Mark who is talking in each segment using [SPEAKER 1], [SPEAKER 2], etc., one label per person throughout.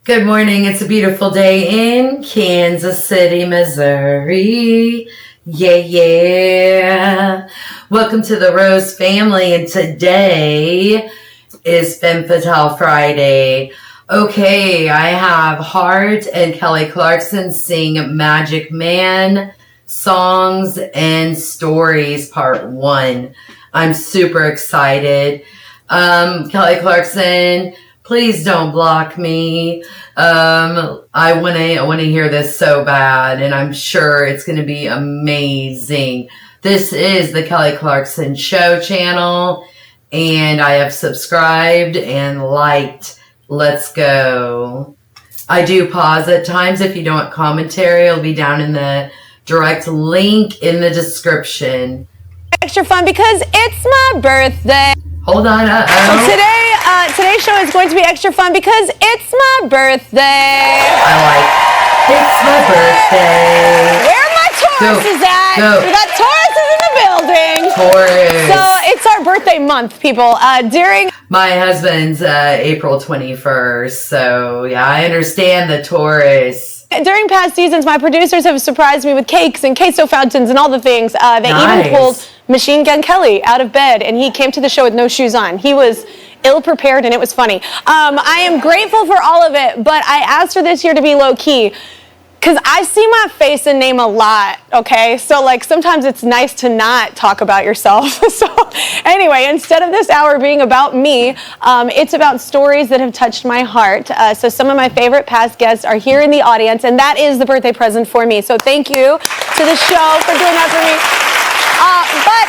[SPEAKER 1] Good morning. It's a beautiful day in Kansas City, Missouri. Yeah. Welcome to the Rose family. And today is Femme Fatale Friday. Okay, I have Hart and Kelly Clarkson sing Magic Man, Songs and Stories, Part 1. I'm super excited. Kelly Clarkson, please don't block me. I want to hear this so bad, and I'm sure it's going to be amazing. This is the Kelly Clarkson Show channel, and I have subscribed and liked. Let's go. I do pause at times. If you don't want commentary, it'll be down in the direct link in the description.
[SPEAKER 2] Extra fun because it's my birthday.
[SPEAKER 1] Hold on.
[SPEAKER 2] Today's show is going to be extra fun because it's my birthday.
[SPEAKER 1] I like it's my birthday.
[SPEAKER 2] Where my Taurus is at. We got Tauruses in the building.
[SPEAKER 1] Taurus.
[SPEAKER 2] So it's our birthday month, people. During
[SPEAKER 1] my husband's April 21st. So yeah, I understand the Taurus.
[SPEAKER 2] During past seasons, my producers have surprised me with cakes and queso fountains and all the things. They even pulled Machine Gun Kelly out of bed, and he came to the show with no shoes on. He was ill-prepared, and it was funny. I am grateful for all of it, but I asked her this year to be low-key, because I see my face and name a lot, okay? So, like, sometimes it's nice to not talk about yourself. So, anyway, instead of this hour being about me, it's about stories that have touched my heart. So some of my favorite past guests are here in the audience, and that is the birthday present for me. So thank you to the show for doing that for me. But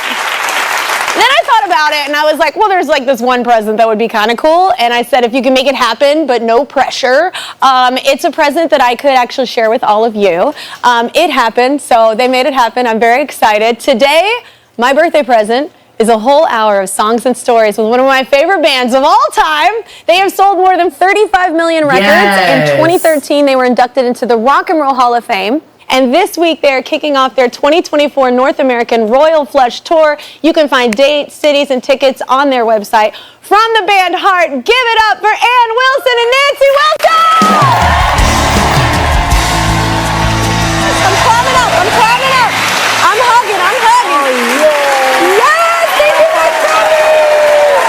[SPEAKER 2] then I thought about it, and I was like, well, there's like this one present that would be kind of cool. And I said, if you can make it happen, but no pressure, it's a present that I could actually share with all of you. It happened, so they made it happen. I'm very excited. Today, my birthday present is a whole hour of songs and stories with one of my favorite bands of all time. They have sold more than 35 million records.
[SPEAKER 1] Yes.
[SPEAKER 2] In 2013, they were inducted into the Rock and Roll Hall of Fame. And this week, they are kicking off their 2024 North American Royal Flush Tour. You can find dates, cities, and tickets on their website. From the band Heart, give it up for Ann Wilson and Nancy Wilson! I'm climbing up. I'm hugging. Oh, yeah. Yes, thank you for coming.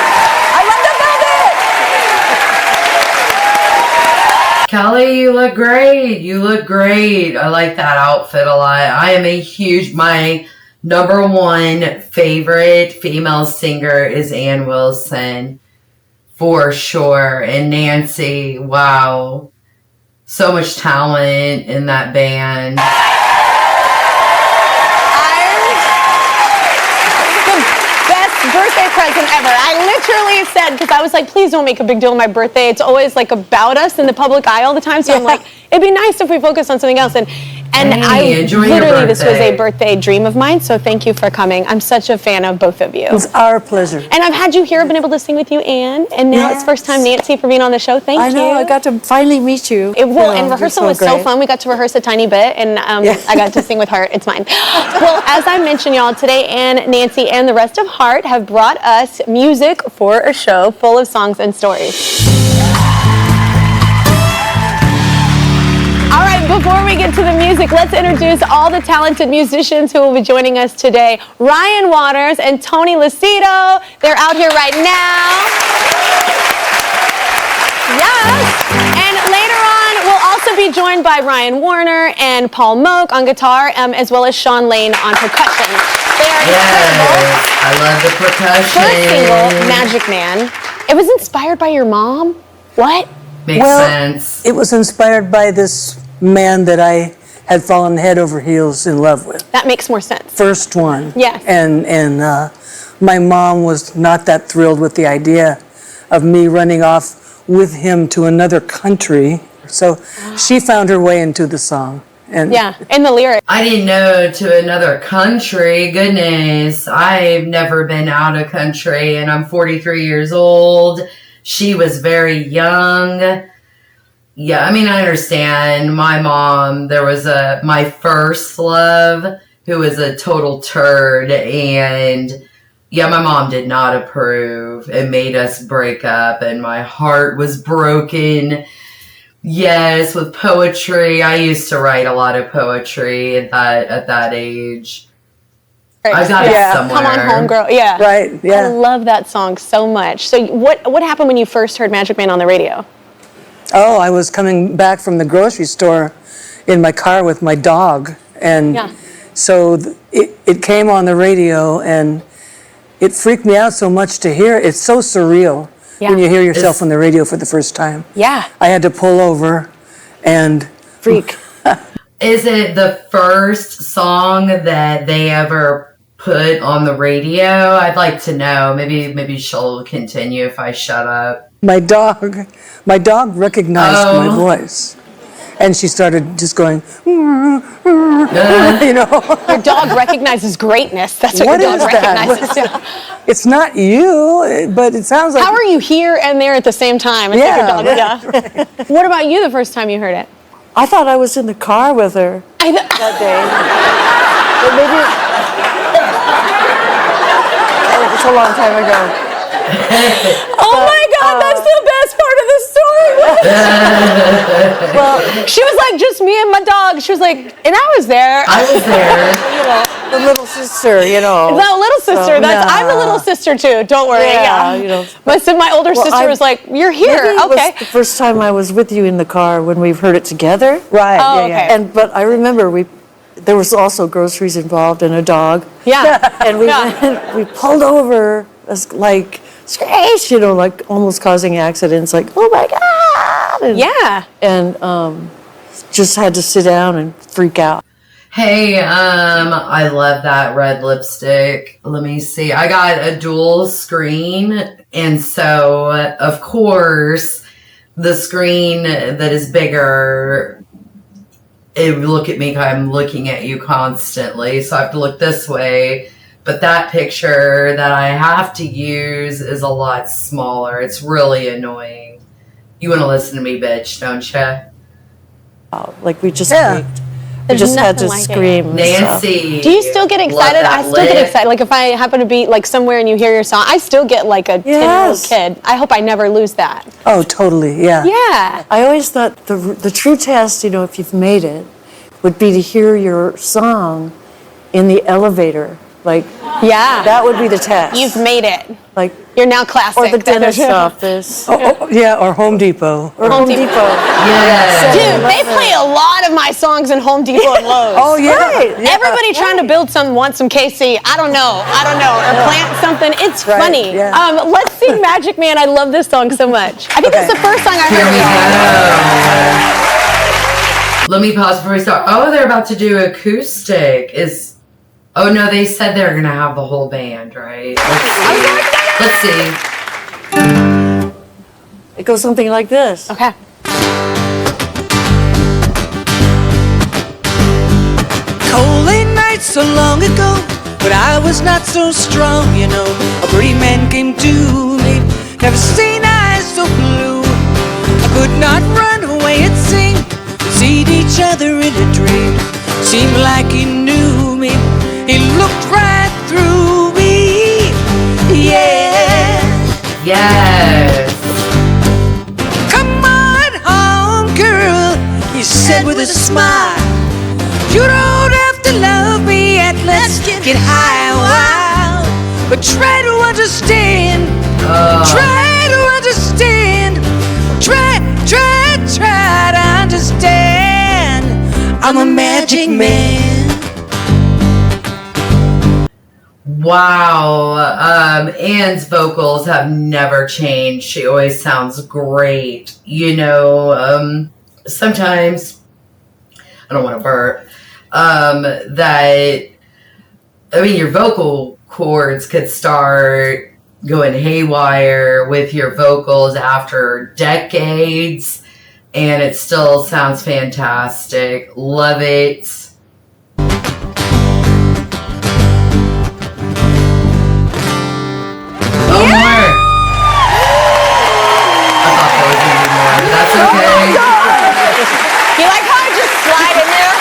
[SPEAKER 2] I love the building.
[SPEAKER 1] Kelly, you look great. I like that outfit a lot. I am my number one favorite female singer is Ann Wilson, for sure. And Nancy, wow. So much talent in that band.
[SPEAKER 2] Birthday present ever. I literally said, because I was like, please don't make a big deal on my birthday. It's always like about us in the public eye all the time. So I'm like, it'd be nice if we focus on something else. And this was a birthday dream of mine. So thank you for coming. I'm such a fan of both of you.
[SPEAKER 3] It's our pleasure.
[SPEAKER 2] And I've had you here. I've been able to sing with you, Ann. And now it's first time Nancy for being on the show. Thank you.
[SPEAKER 3] I know. I got to finally meet you.
[SPEAKER 2] And rehearsal was so fun. We got to rehearse a tiny bit, and I got to sing with her. It's mine. Well, as I mentioned, y'all, today Ann, Nancy, and the rest of Heart have brought us music for a show full of songs and stories. All right, before we get to the music, let's introduce all the talented musicians who will be joining us today. Ryan Waters and Tony Lucido. They're out here right now. Yes. And later on, we'll also be joined by Ryan Warner and Paul Moak on guitar, as well as Sean Lane on percussion. They are incredible.
[SPEAKER 1] I love the percussion.
[SPEAKER 2] First single, Magic Man. It was inspired by your mom? What?
[SPEAKER 1] Makes sense.
[SPEAKER 3] It was inspired by this man that I had fallen head over heels in love with.
[SPEAKER 2] That makes more sense.
[SPEAKER 3] First one.
[SPEAKER 2] Yes.
[SPEAKER 3] And my mom was not that thrilled with the idea of me running off with him to another country. So she found her way into the song. And
[SPEAKER 2] in the lyrics.
[SPEAKER 1] I didn't know to another country. Goodness, I've never been out of country, and I'm 43 years old. She was very young. Yeah, I mean, I understand. My mom, there was my first love who was a total turd, and yeah, my mom did not approve. It made us break up, and my heart was broken. Yes, with poetry. I used to write a lot of poetry at that age. I got it somewhere.
[SPEAKER 2] Come on, homegirl. Yeah.
[SPEAKER 3] Right, yeah.
[SPEAKER 2] I love that song so much. So what happened when you first heard Magic Man on the radio?
[SPEAKER 3] Oh, I was coming back from the grocery store in my car with my dog. And so it came on the radio, and it freaked me out so much to hear. It's so surreal when you hear yourself on the radio for the first time.
[SPEAKER 2] Yeah.
[SPEAKER 3] I had to pull over and
[SPEAKER 2] freak.
[SPEAKER 1] Is it the first song that they ever put on the radio? I'd like to know. Maybe she'll continue if I shut up.
[SPEAKER 3] My dog recognized my voice. And she started just going, you know.
[SPEAKER 2] Your dog recognizes greatness. That's what your dog recognizes.
[SPEAKER 3] It's not you, but it sounds like...
[SPEAKER 2] How are you here and there at the same time? It's like your dog. Right. What about you the first time you heard it?
[SPEAKER 4] I thought I was in the car with her that day. But maybe... It's a long time ago.
[SPEAKER 2] Oh my God, that's the best part of the story. Well, she was like, just me and my dog. She was like, and I was there.
[SPEAKER 1] I was there.
[SPEAKER 4] You know, the little sister, you know.
[SPEAKER 2] The little sister. I'm the little sister too. Don't worry.
[SPEAKER 4] Yeah, you know.
[SPEAKER 2] My older sister was like, you're here.
[SPEAKER 4] Maybe it
[SPEAKER 2] Okay.
[SPEAKER 4] was the first time I was with you in the car when we've heard it together.
[SPEAKER 3] Right.
[SPEAKER 2] Oh, okay.
[SPEAKER 4] But I remember there was also groceries involved and a dog.
[SPEAKER 2] Yeah.
[SPEAKER 4] And we pulled over as like screech, you know, like almost causing accidents, like, oh my God. And just had to sit down and freak out.
[SPEAKER 1] Hey, I love that red lipstick. Let me see. I got a dual screen, and so, of course, the screen that is bigger, it would look at me, I'm looking at you constantly, so I have to look this way. But that picture that I have to use is a lot smaller. It's really annoying. You want to listen to me, bitch, don't you?
[SPEAKER 4] Like we just
[SPEAKER 3] Yeah.
[SPEAKER 4] we just had to
[SPEAKER 2] nothing like it.
[SPEAKER 4] scream. and stuff.
[SPEAKER 1] Nancy.
[SPEAKER 2] Do you still get excited? I still get excited. Like if I happen to be like somewhere and you hear your song, I still get like a 10-year-old kid. I hope I never lose that.
[SPEAKER 3] Oh, totally, yeah.
[SPEAKER 2] Yeah.
[SPEAKER 4] I always thought the true test, you know, if you've made it, would be to hear your song in the elevator. Like, that would be the test.
[SPEAKER 2] You've made it.
[SPEAKER 4] Like,
[SPEAKER 2] you're now classic.
[SPEAKER 4] or the dentist office.
[SPEAKER 3] Yeah, or Home Depot.
[SPEAKER 4] Or Home Depot.
[SPEAKER 1] Yeah.
[SPEAKER 2] Dude, they play a lot of my songs in Home Depot and Lowe's.
[SPEAKER 3] Oh, yeah.
[SPEAKER 4] Right.
[SPEAKER 3] Yeah.
[SPEAKER 2] Everybody trying to build wants some KC. I don't know. Or plant something. It's
[SPEAKER 3] Right,
[SPEAKER 2] funny.
[SPEAKER 3] yeah.
[SPEAKER 2] Let's sing Magic Man. I love this song so much. I think that's the first song I
[SPEAKER 1] Here
[SPEAKER 2] heard.
[SPEAKER 1] we go. Let me pause before we start. Oh, they're about to do acoustic. Oh no, they said they're gonna have the whole band, right? Let's see.
[SPEAKER 4] It goes something like this.
[SPEAKER 2] Okay.
[SPEAKER 5] Cold late nights so long ago, but I was not so strong, you know. A pretty man came to me, never seen eyes so blue. I could not run away, it seemed. We seemed each other in a dream. Seemed like he knew me. He looked right through me. Yeah.
[SPEAKER 1] Yes.
[SPEAKER 5] Come on home, girl, he said with a smile. You don't have to love me yet, let's get high a while. But try to understand, try to understand, try to understand. I'm a magic man.
[SPEAKER 1] Wow. Anne's vocals have never changed. She always sounds great. You know, sometimes, I don't want to burp, your vocal cords could start going haywire with your vocals after decades, and it still sounds fantastic. Love it. Oh, more. I thought there was going to be more, but that's okay.
[SPEAKER 2] You like how I just slide in there?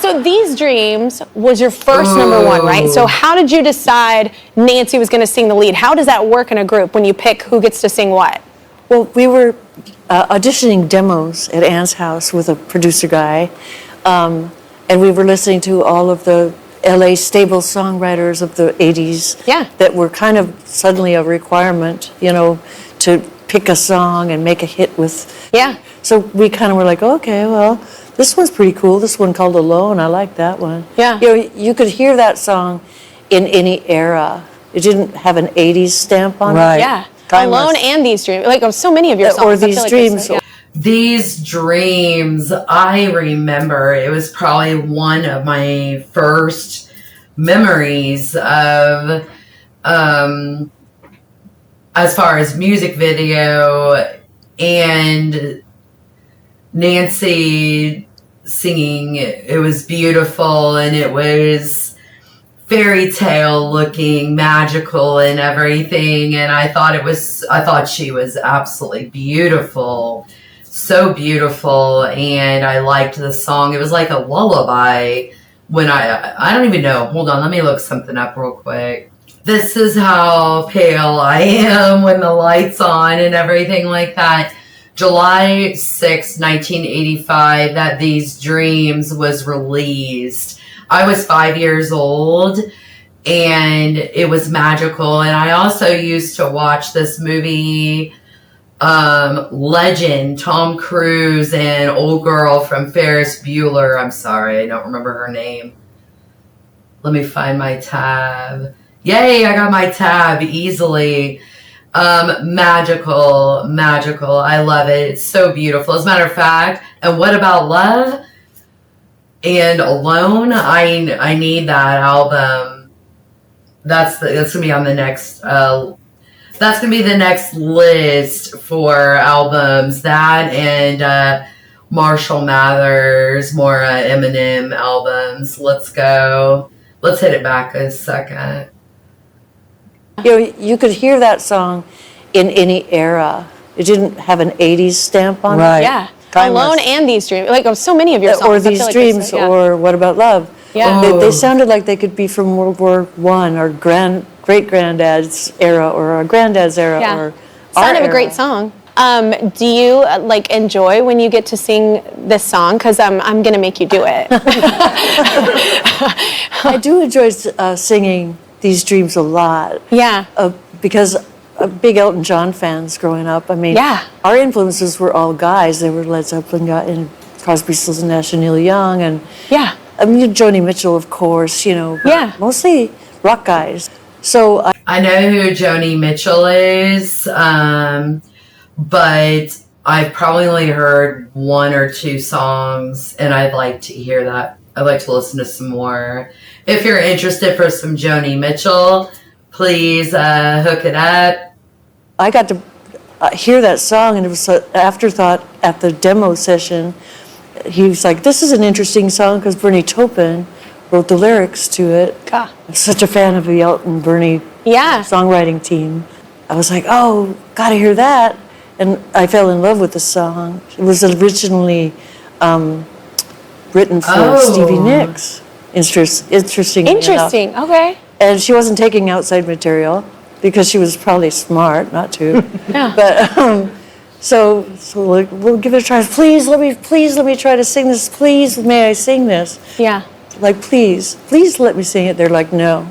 [SPEAKER 2] So These Dreams was your first number one, right? So how did you decide Nancy was going to sing the lead? How does that work in a group when you pick who gets to sing what?
[SPEAKER 4] Well, we were auditioning demos at Ann's house with a producer guy, and we were listening to all of the LA stable songwriters of the 80s that were kind of suddenly a requirement, to pick a song and make a hit with.
[SPEAKER 2] Yeah.
[SPEAKER 4] So we kind of were like, okay, well, this one's pretty cool. This one called Alone, I like that one.
[SPEAKER 2] Yeah.
[SPEAKER 4] You could hear that song in any era. It didn't have an 80s stamp on
[SPEAKER 3] Right.
[SPEAKER 4] it.
[SPEAKER 2] Yeah.
[SPEAKER 3] Timeless.
[SPEAKER 2] Alone and These Dreams. Like, so many of your songs.
[SPEAKER 4] Or
[SPEAKER 2] I feel
[SPEAKER 4] These
[SPEAKER 2] like
[SPEAKER 4] Dreams.
[SPEAKER 1] These Dreams, I remember it was probably one of my first memories of, as far as music video, and Nancy singing. It was beautiful, and it was fairy tale looking, magical and everything, and I thought she was absolutely beautiful, so beautiful, and I liked the song. It was like a lullaby. When I don't even know, hold on, let me look something up real quick. This is how pale I am when the light's on and everything like that. July 6, 1985, that These Dreams was released. I was 5 years old, and it was magical. And I also used to watch this movie, Legend, Tom Cruise and old girl from Ferris Bueller. I'm sorry, I don't remember her name. Let me find my tab. Yay, I got my tab easily. Magical. I love it. It's so beautiful. As a matter of fact, and What About Love and Alone? I need that album. That's gonna be on the next. That's gonna be the next list for albums. That and Marshall Mathers, more Eminem albums. Let's go. Let's hit it back a second.
[SPEAKER 4] You could hear that song in any era. It didn't have an 80s stamp on
[SPEAKER 3] Right.
[SPEAKER 4] it.
[SPEAKER 2] Yeah.
[SPEAKER 3] Timeless.
[SPEAKER 2] Alone and These Dreams. Like, so many of your songs.
[SPEAKER 4] Or
[SPEAKER 2] I feel
[SPEAKER 4] These
[SPEAKER 2] like
[SPEAKER 4] Dreams,
[SPEAKER 2] yeah.
[SPEAKER 4] or What About Love?
[SPEAKER 2] Yeah.
[SPEAKER 4] They sounded like they could be from World War I, or great-granddad's era, or our granddad's era,
[SPEAKER 2] Yeah.
[SPEAKER 4] or
[SPEAKER 2] Sound
[SPEAKER 4] our
[SPEAKER 2] of a great
[SPEAKER 4] era.
[SPEAKER 2] song. Do you enjoy when you get to sing this song? Because I'm gonna make you do it.
[SPEAKER 4] I do enjoy singing These Dreams a lot.
[SPEAKER 2] Yeah.
[SPEAKER 4] Because big Elton John fans growing up. I mean,
[SPEAKER 2] Yeah.
[SPEAKER 4] our influences were all guys. They were Led Zeppelin and Crosby, Stills and Nash and Neil Young, and
[SPEAKER 2] Yeah.
[SPEAKER 4] Joni Mitchell, of course.
[SPEAKER 2] Yeah.
[SPEAKER 4] Mostly rock guys. So
[SPEAKER 1] I know who Joni Mitchell is, but I've probably only heard one or two songs, and I'd like to hear that. I'd like to listen to some more. If you're interested for some Joni Mitchell, please hook it up.
[SPEAKER 4] I got to hear that song, and it was an afterthought at the demo session. He was like, "This is an interesting song," because Bernie Taupin wrote the lyrics to it.
[SPEAKER 2] God.
[SPEAKER 4] I'm such a fan of the Elton Bernie
[SPEAKER 2] Yeah.
[SPEAKER 4] songwriting team. I was like, "Oh, gotta hear that," and I fell in love with the song. It was originally written for Stevie Nicks. Interesting.
[SPEAKER 2] Interesting. Okay.
[SPEAKER 4] And she wasn't taking outside material because she was probably smart not to.
[SPEAKER 2] Yeah.
[SPEAKER 4] But so like, we'll give it a try. Please let me try to sing this. Please, may I sing this?
[SPEAKER 2] Yeah.
[SPEAKER 4] Like, please let me sing it. They're like, no,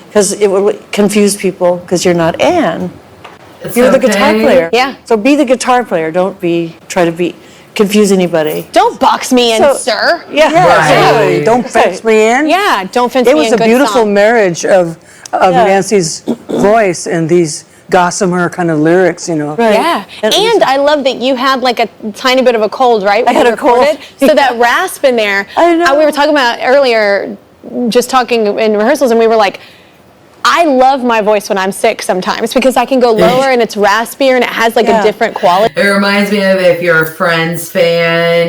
[SPEAKER 4] because it will confuse people because you're not Anne. You're the guitar player.
[SPEAKER 2] Yeah.
[SPEAKER 4] So be the guitar player. Don't try to confuse anybody.
[SPEAKER 2] Don't box me in,
[SPEAKER 4] So-
[SPEAKER 2] sir.
[SPEAKER 4] Yeah.
[SPEAKER 1] Right.
[SPEAKER 3] Don't fence me in.
[SPEAKER 2] Yeah. Don't fence
[SPEAKER 3] It
[SPEAKER 2] me
[SPEAKER 3] was
[SPEAKER 2] in.
[SPEAKER 3] a
[SPEAKER 2] Good
[SPEAKER 3] beautiful
[SPEAKER 2] song.
[SPEAKER 3] marriage of Nancy's voice and these gossamer kind of lyrics,
[SPEAKER 4] Right.
[SPEAKER 2] Yeah,
[SPEAKER 4] And-
[SPEAKER 2] and I love that you had like a tiny bit of a cold, right? When
[SPEAKER 4] I had
[SPEAKER 2] you
[SPEAKER 4] a cold.
[SPEAKER 2] recorded? So that rasp in there.
[SPEAKER 4] I know.
[SPEAKER 2] We were talking about earlier, just talking in rehearsals, and we were like, I love my voice when I'm sick sometimes because I can go lower and it's raspier and it has like
[SPEAKER 4] Yeah.
[SPEAKER 2] a different quality.
[SPEAKER 1] It reminds me of, if you're a Friends fan,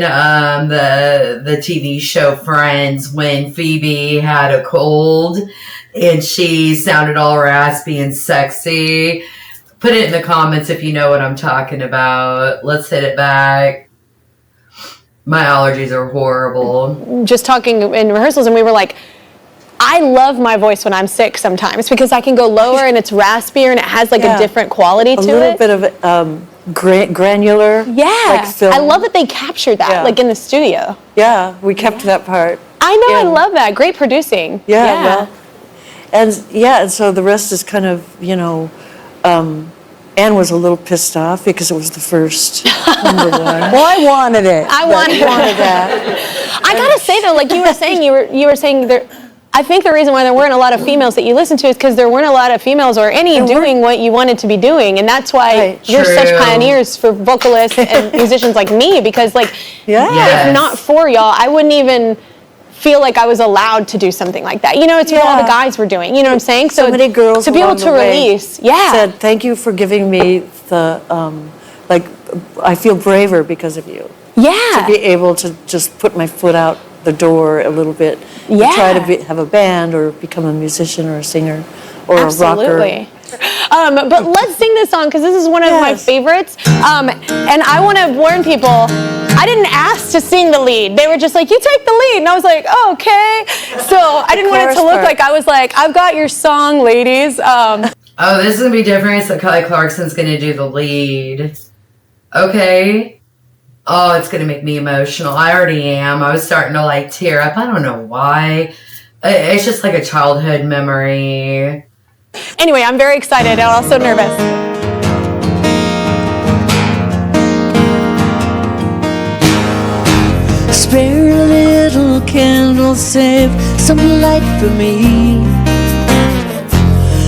[SPEAKER 1] the TV show Friends, when Phoebe had a cold and she sounded all raspy and sexy. Put it in the comments if you know what I'm talking about. Let's hit it back. My allergies are horrible.
[SPEAKER 2] Just talking in rehearsals, and we were like, I love my voice when I'm sick sometimes because I can go lower and it's raspier and it has like a different quality to it.
[SPEAKER 4] A little bit of granular.
[SPEAKER 2] Yeah.
[SPEAKER 4] Like film.
[SPEAKER 2] I love that they captured that like in the studio.
[SPEAKER 4] Yeah, we kept that part.
[SPEAKER 2] I know, I love that. Great producing.
[SPEAKER 4] Yeah. Well, and so the rest is kind of, Anne was a little pissed off because it was the first number one.
[SPEAKER 3] Well, I wanted it.
[SPEAKER 2] I wanted
[SPEAKER 4] that.
[SPEAKER 2] I gotta say though, like you were saying, you were saying there. I think the reason why there weren't a lot of females that you listened to is because there weren't a lot of females or any doing what you wanted to be doing, and that's why you're such pioneers for vocalists and musicians like me. Because if not for y'all, I wouldn't even feel like I was allowed to do something like that. It's what all the guys were doing. You know what I'm saying?
[SPEAKER 4] So many girls
[SPEAKER 2] to be able to release,
[SPEAKER 4] said, "Thank you for giving me the I feel braver because of you."
[SPEAKER 2] Yeah.
[SPEAKER 4] To be able to just put my foot out the door a little bit.
[SPEAKER 2] Yeah.
[SPEAKER 4] To try to have a band or become a musician or a singer or a rocker.
[SPEAKER 2] But let's sing this song because this is one of my favorites. And I want to warn people, I didn't ask to sing the lead. They were just like, you take the lead. And I was like, oh, okay. So I didn't want it to look like I was like, I've got your song, ladies.
[SPEAKER 1] Oh, this is going to be different. So Kelly Clarkson's going to do the lead. Okay. Oh, it's going to make me emotional. I already am. I was starting to like tear up. I don't know why. It's just like a childhood memory.
[SPEAKER 2] Anyway, I'm very excited and also nervous.
[SPEAKER 5] Spare a little candle, save some light for me.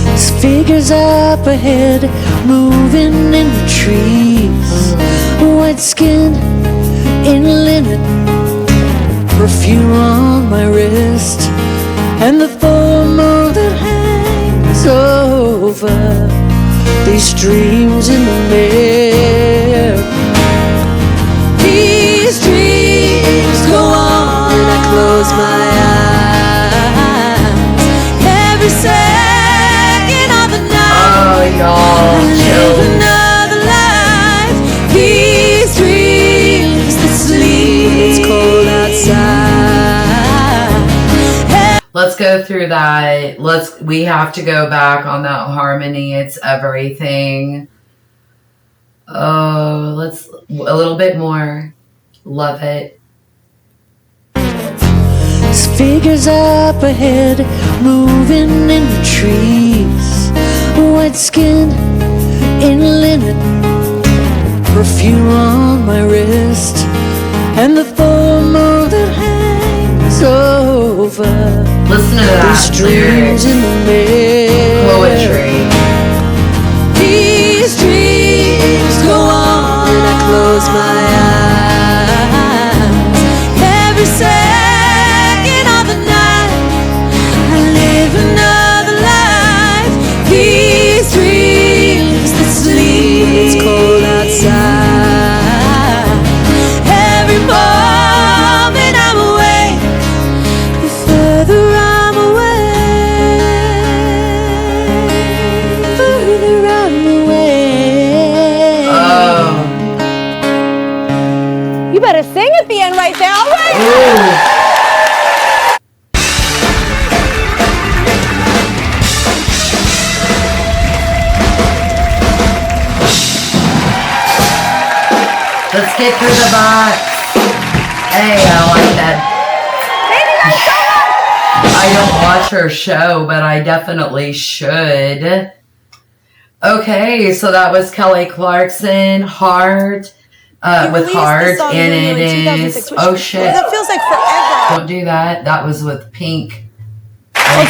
[SPEAKER 5] There's figures up ahead, moving in the trees. White skin in linen, perfume on my wrist, and the full moon that hangs over these dreams in the air. These dreams go on and I close my eyes every second of the night.
[SPEAKER 1] Oh, y'all, chill.
[SPEAKER 5] Another life. These dreams that sleep. It's cold outside.
[SPEAKER 1] Let's go through that. We have to go back on that harmony. It's everything. Oh, let's a little bit more. Love it.
[SPEAKER 5] There's figures up ahead, moving in the trees. White skin in linen, perfume on my wrist, and the full moon that hangs over.
[SPEAKER 1] Listen to that lyrics.
[SPEAKER 5] In the air.
[SPEAKER 1] Poetry.
[SPEAKER 5] These dreams go on and I close my eyes every second of the night. I live another life. These dreams that sleep. It's cold outside. Every moment I'm awake, the further I'm away, further I'm away.
[SPEAKER 1] Oh.
[SPEAKER 2] You better sing at the end right there. All right.
[SPEAKER 1] Ooh. Let's get through the box. Hey, I like that. I don't watch her show, but I definitely should. Okay, so that was Kelly Clarkson, Heart, with Heart, and it is, oh shit.
[SPEAKER 2] That feels like forever.
[SPEAKER 1] Don't do that. That was with Pink.
[SPEAKER 2] Well,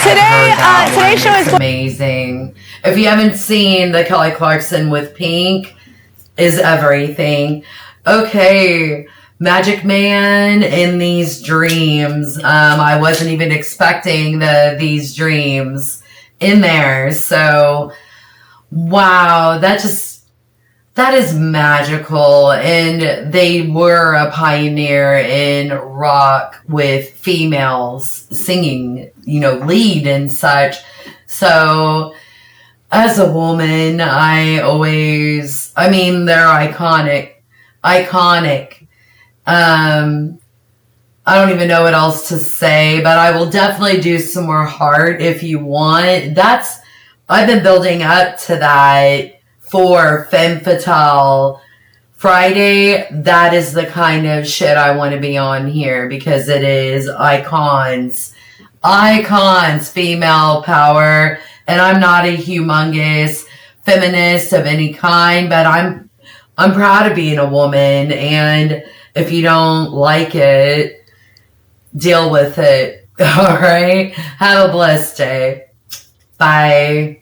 [SPEAKER 2] today's show is
[SPEAKER 1] amazing. If you haven't seen the Kelly Clarkson with Pink, is everything. Okay, Magic Man in These Dreams. I wasn't even expecting these dreams in there. So, wow, that is magical. And they were a pioneer in rock with females singing, lead and such. So, as a woman, they're iconic. I don't even know what else to say, but I will definitely do some more heart if you want. I've been building up to that for Femme Fatale Friday. That is the kind of shit I want to be on here, because it is icons, female power. And I'm not a humongous feminist of any kind, but I'm proud of being a woman. And if you don't like it, deal with it. All right. Have a blessed day. Bye.